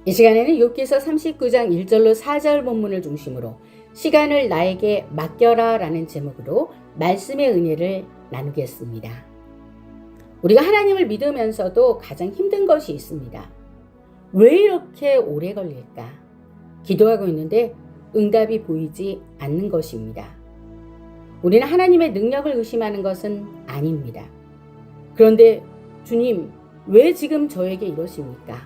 이 시간에는 욥기서 39장 1절로 4절 본문을 중심으로 시간을 나에게 맡겨라 라는 제목으로 말씀의 은혜를 나누겠습니다. 우리가 하나님을 믿으면서도 가장 힘든 것이 있습니다. 왜 이렇게 오래 걸릴까? 기도하고 있는데 응답이 보이지 않는 것입니다. 우리는 하나님의 능력을 의심하는 것은 아닙니다. 그런데 주님, 왜 지금 저에게 이러십니까?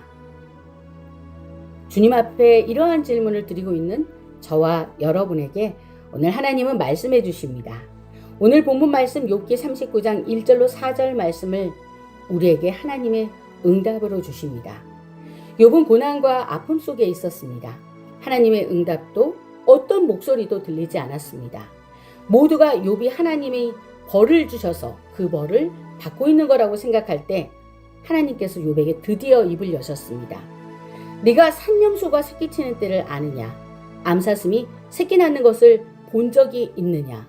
주님 앞에 이러한 질문을 드리고 있는 저와 여러분에게 오늘 하나님은 말씀해 주십니다. 오늘 본문 말씀 욥기 39장 1절로 4절 말씀을 우리에게 하나님의 응답으로 주십니다. 욥은 고난과 아픔 속에 있었습니다. 하나님의 응답도 어떤 목소리도 들리지 않았습니다. 모두가 욥이 하나님이 벌을 주셔서 그 벌을 받고 있는 거라고 생각할 때 하나님께서 욥에게 드디어 입을 여셨습니다. 네가 산염소가 새끼치는 때를 아느냐? 암사슴이 새끼 낳는 것을 본 적이 있느냐?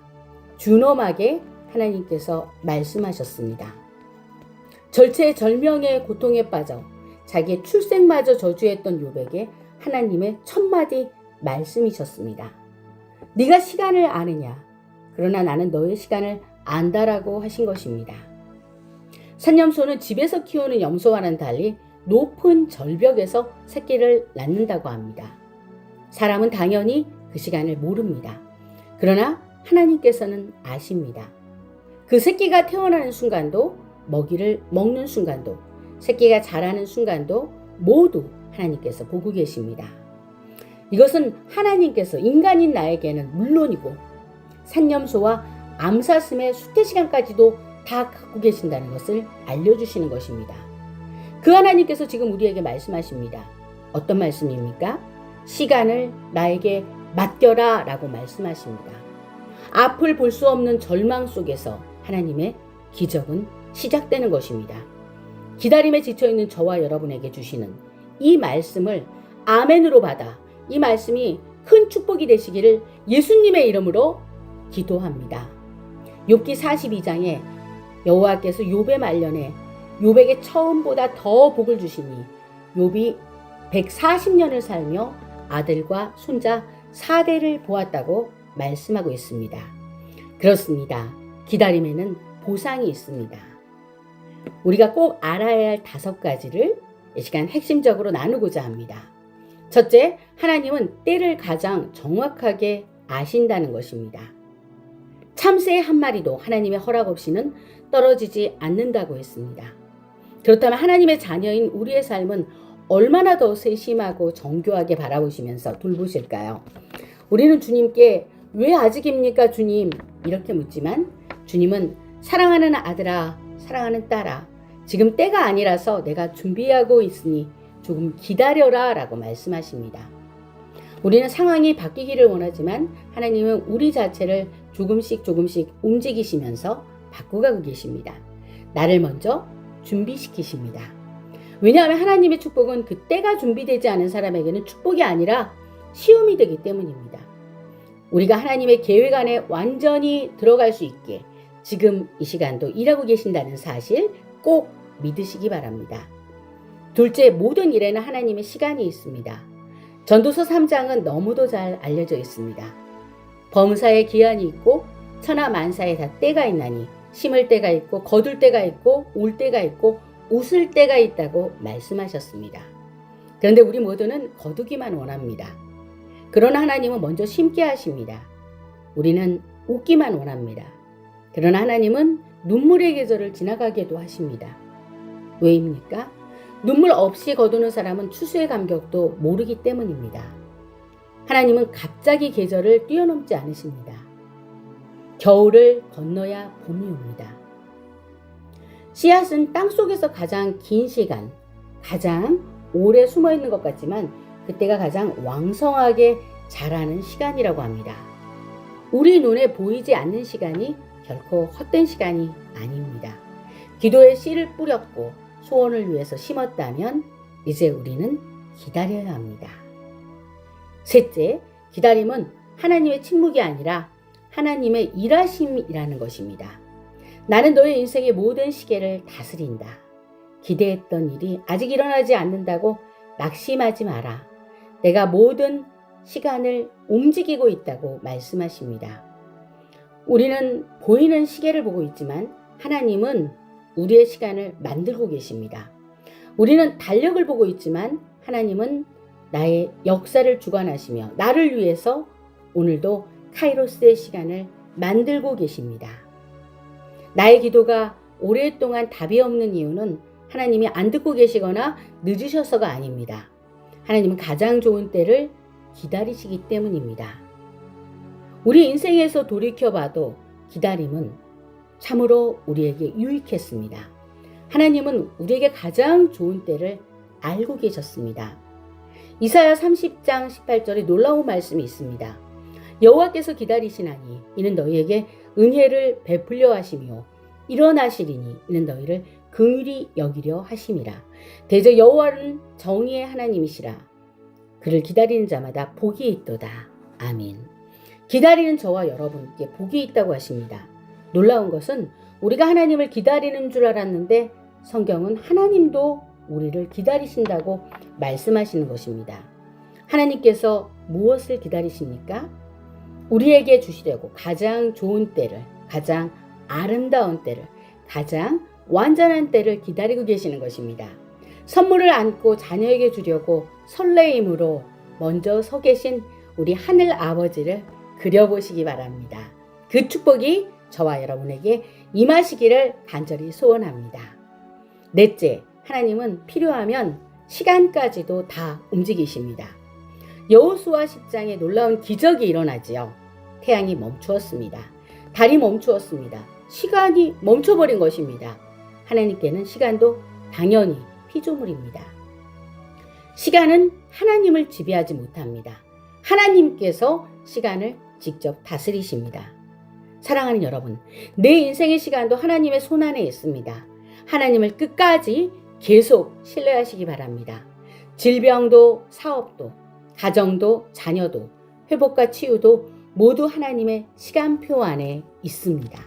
준엄하게 하나님께서 말씀하셨습니다. 절체절명의 고통에 빠져 자기의 출생마저 저주했던 욥에게 하나님의 첫마디 말씀이셨습니다. 네가 시간을 아느냐? 그러나 나는 너의 시간을 안다라고 하신 것입니다. 산염소는 집에서 키우는 염소와는 달리 높은 절벽에서 새끼를 낳는다고 합니다. 사람은 당연히 그 시간을 모릅니다. 그러나 하나님께서는 아십니다. 그 새끼가 태어나는 순간도, 먹이를 먹는 순간도, 새끼가 자라는 순간도 모두 하나님께서 보고 계십니다. 이것은 하나님께서 인간인 나에게는 물론이고 산염소와 암사슴의 수태 시간까지도 다 갖고 계신다는 것을 알려주시는 것입니다. 그 하나님께서 지금 우리에게 말씀하십니다. 어떤 말씀입니까? 시간을 나에게 맡겨라 라고 말씀하십니다. 앞을 볼 수 없는 절망 속에서 하나님의 기적은 시작되는 것입니다. 기다림에 지쳐있는 저와 여러분에게 주시는 이 말씀을 아멘으로 받아 이 말씀이 큰 축복이 되시기를 예수님의 이름으로 기도합니다. 욥기 42장에 여호와께서 욥의 말년에 욥에게 처음보다 더 복을 주시니 욥이 140년을 살며 아들과 손자 4대를 보았다고 말씀하고 있습니다. 그렇습니다. 기다림에는 보상이 있습니다. 우리가 꼭 알아야 할 5가지를 이 시간 핵심적으로 나누고자 합니다. 첫째, 하나님은 때를 가장 정확하게 아신다는 것입니다. 참새 한 마리도 하나님의 허락 없이는 떨어지지 않는다고 했습니다. 그렇다면 하나님의 자녀인 우리의 삶은 얼마나 더 세심하고 정교하게 바라보시면서 돌보실까요? 우리는 주님께 왜 아직입니까 주님? 이렇게 묻지만 주님은 사랑하는 아들아, 사랑하는 딸아, 지금 때가 아니라서 내가 준비하고 있으니 조금 기다려라 라고 말씀하십니다. 우리는 상황이 바뀌기를 원하지만 하나님은 우리 자체를 조금씩 움직이시면서 바꿔가고 계십니다. 나를 먼저 준비시키십니다. 왜냐하면 하나님의 축복은 그 때가 준비되지 않은 사람에게는 축복이 아니라 시험이 되기 때문입니다. 우리가 하나님의 계획 안에 완전히 들어갈 수 있게 지금 이 시간도 일하고 계신다는 사실 꼭 믿으시기 바랍니다. 둘째, 모든 일에는 하나님의 시간이 있습니다. 전도서 3장은 너무도 잘 알려져 있습니다. 범사에 기한이 있고 천하 만사에 다 때가 있나니 심을 때가 있고 거둘 때가 있고 올 때가 있고 웃을 때가 있다고 말씀하셨습니다. 그런데 우리 모두는 거두기만 원합니다. 그러나 하나님은 먼저 심게 하십니다. 우리는 웃기만 원합니다. 그러나 하나님은 눈물의 계절을 지나가게도 하십니다. 왜입니까? 눈물 없이 거두는 사람은 추수의 감격도 모르기 때문입니다. 하나님은 갑자기 계절을 뛰어넘지 않으십니다. 겨울을 건너야 봄이 옵니다. 씨앗은 땅속에서 가장 긴 시간, 가장 오래 숨어있는 것 같지만 그때가 가장 왕성하게 자라는 시간이라고 합니다. 우리 눈에 보이지 않는 시간이 결코 헛된 시간이 아닙니다. 기도에 씨를 뿌렸고 소원을 위해서 심었다면 이제 우리는 기다려야 합니다. 셋째, 기다림은 하나님의 침묵이 아니라 하나님의 일하심이라는 것입니다. 나는 너의 인생의 모든 시계를 다스린다. 기대했던 일이 아직 일어나지 않는다고 낙심하지 마라. 내가 모든 시간을 움직이고 있다고 말씀하십니다. 우리는 보이는 시계를 보고 있지만 하나님은 우리의 시간을 만들고 계십니다. 우리는 달력을 보고 있지만 하나님은 나의 역사를 주관하시며 나를 위해서 오늘도 카이로스의 시간을 만들고 계십니다. 나의 기도가 오랫동안 답이 없는 이유는 하나님이 안 듣고 계시거나 늦으셔서가 아닙니다. 하나님은 가장 좋은 때를 기다리시기 때문입니다. 우리 인생에서 돌이켜봐도 기다림은 참으로 우리에게 유익했습니다. 하나님은 우리에게 가장 좋은 때를 알고 계셨습니다. 이사야 30장 18절에 놀라운 말씀이 있습니다. 여호와께서 기다리시나니 이는 너희에게 은혜를 베풀려 하시며 일어나시리니 이는 너희를 긍휼히 여기려 하심이라. 대저 여호와는 정의의 하나님이시라. 그를 기다리는 자마다 복이 있도다. 아멘. 기다리는 저와 여러분께 복이 있다고 하십니다. 놀라운 것은 우리가 하나님을 기다리는 줄 알았는데 성경은 하나님도 우리를 기다리신다고 말씀하시는 것입니다. 하나님께서 무엇을 기다리십니까? 우리에게 주시려고 가장 좋은 때를, 가장 아름다운 때를, 가장 완전한 때를 기다리고 계시는 것입니다. 선물을 안고 자녀에게 주려고 설레임으로 먼저 서 계신 우리 하늘 아버지를 그려보시기 바랍니다. 그 축복이 저와 여러분에게 임하시기를 간절히 소원합니다. 넷째, 하나님은 필요하면 시간까지도 다 움직이십니다. 여호수아 10장에 놀라운 기적이 일어나지요. 태양이 멈추었습니다. 달이 멈추었습니다. 시간이 멈춰버린 것입니다. 하나님께는 시간도 당연히 피조물입니다. 시간은 하나님을 지배하지 못합니다. 하나님께서 시간을 직접 다스리십니다. 사랑하는 여러분, 내 인생의 시간도 하나님의 손안에 있습니다. 하나님을 끝까지 계속 신뢰하시기 바랍니다. 질병도, 사업도, 가정도, 자녀도, 회복과 치유도 모두 하나님의 시간표 안에 있습니다.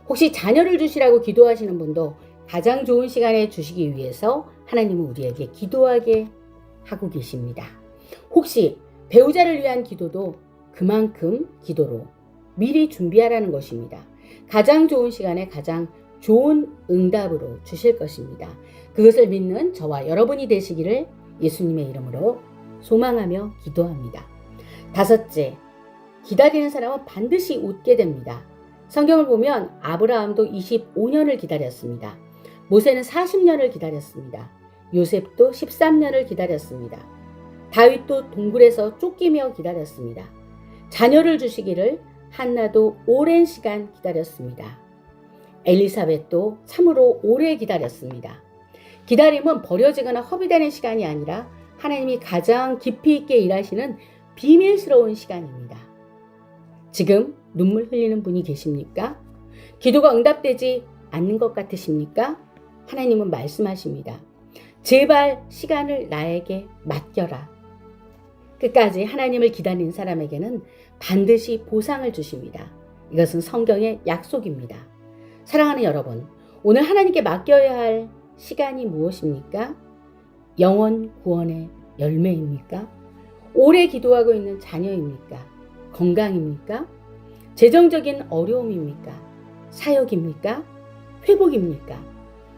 혹시 자녀를 주시라고 기도하시는 분도 가장 좋은 시간에 주시기 위해서 하나님은 우리에게 기도하게 하고 계십니다. 혹시 배우자를 위한 기도도 그만큼 기도로 미리 준비하라는 것입니다. 가장 좋은 시간에 가장 좋은 응답으로 주실 것입니다. 그것을 믿는 저와 여러분이 되시기를 예수님의 이름으로 소망하며 기도합니다. 다섯째, 기다리는 사람은 반드시 웃게 됩니다. 성경을 보면 아브라함도 25년을 기다렸습니다. 모세는 40년을 기다렸습니다. 요셉도 13년을 기다렸습니다. 다윗도 동굴에서 쫓기며 기다렸습니다. 자녀를 주시기를 한나도 오랜 시간 기다렸습니다. 엘리사벳도 참으로 오래 기다렸습니다. 기다림은 버려지거나 허비되는 시간이 아니라 하나님이 가장 깊이 있게 일하시는 비밀스러운 시간입니다. 지금 눈물 흘리는 분이 계십니까? 기도가 응답되지 않는 것 같으십니까? 하나님은 말씀하십니다. 제발 시간을 나에게 맡겨라. 끝까지 하나님을 기다리는 사람에게는 반드시 보상을 주십니다. 이것은 성경의 약속입니다. 사랑하는 여러분, 오늘 하나님께 맡겨야 할 시간이 무엇입니까? 영혼 구원의 열매입니까? 오래 기도하고 있는 자녀입니까? 건강입니까? 재정적인 어려움입니까? 사역입니까? 회복입니까?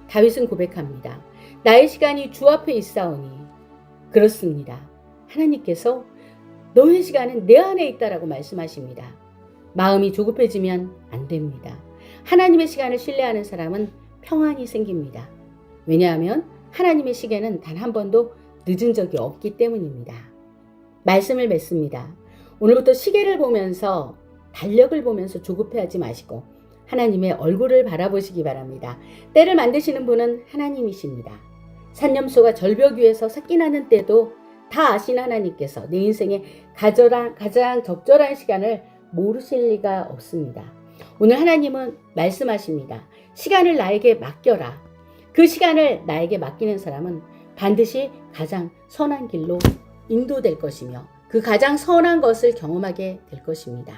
다윗은 고백합니다. 나의 시간이 주 앞에 있사오니. 그렇습니다. 하나님께서 너의 시간은 내 안에 있다라고 말씀하십니다. 마음이 조급해지면 안 됩니다. 하나님의 시간을 신뢰하는 사람은 평안이 생깁니다. 왜냐하면 하나님의 시계는 단 한 번도 늦은 적이 없기 때문입니다. 말씀을 맺습니다. 오늘부터 시계를 보면서 달력을 보면서 조급해하지 마시고 하나님의 얼굴을 바라보시기 바랍니다. 때를 만드시는 분은 하나님이십니다. 산염소가 절벽 위에서 삭기나는 때도 다 아신 하나님께서 내 인생에 가장 적절한 시간을 모르실 리가 없습니다. 오늘 하나님은 말씀하십니다. 시간을 나에게 맡겨라. 그 시간을 나에게 맡기는 사람은 반드시 가장 선한 길로 인도될 것이며 그 가장 선한 것을 경험하게 될 것입니다.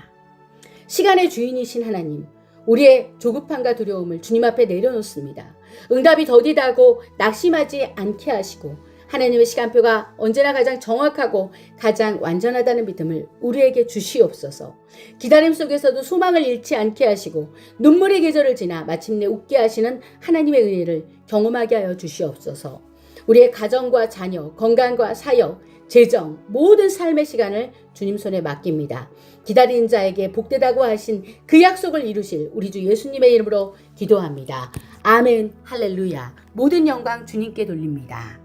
시간의 주인이신 하나님, 우리의 조급함과 두려움을 주님 앞에 내려놓습니다. 응답이 더디다고 낙심하지 않게 하시고 하나님의 시간표가 언제나 가장 정확하고 가장 완전하다는 믿음을 우리에게 주시옵소서. 기다림 속에서도 소망을 잃지 않게 하시고 눈물의 계절을 지나 마침내 웃게 하시는 하나님의 은혜를 경험하게 하여 주시옵소서. 우리의 가정과 자녀, 건강과 사역, 재정, 모든 삶의 시간을 주님 손에 맡깁니다. 기다리는 자에게 복되다고 하신 그 약속을 이루실 우리 주 예수님의 이름으로 기도합니다. 아멘, 할렐루야. 모든 영광 주님께 돌립니다.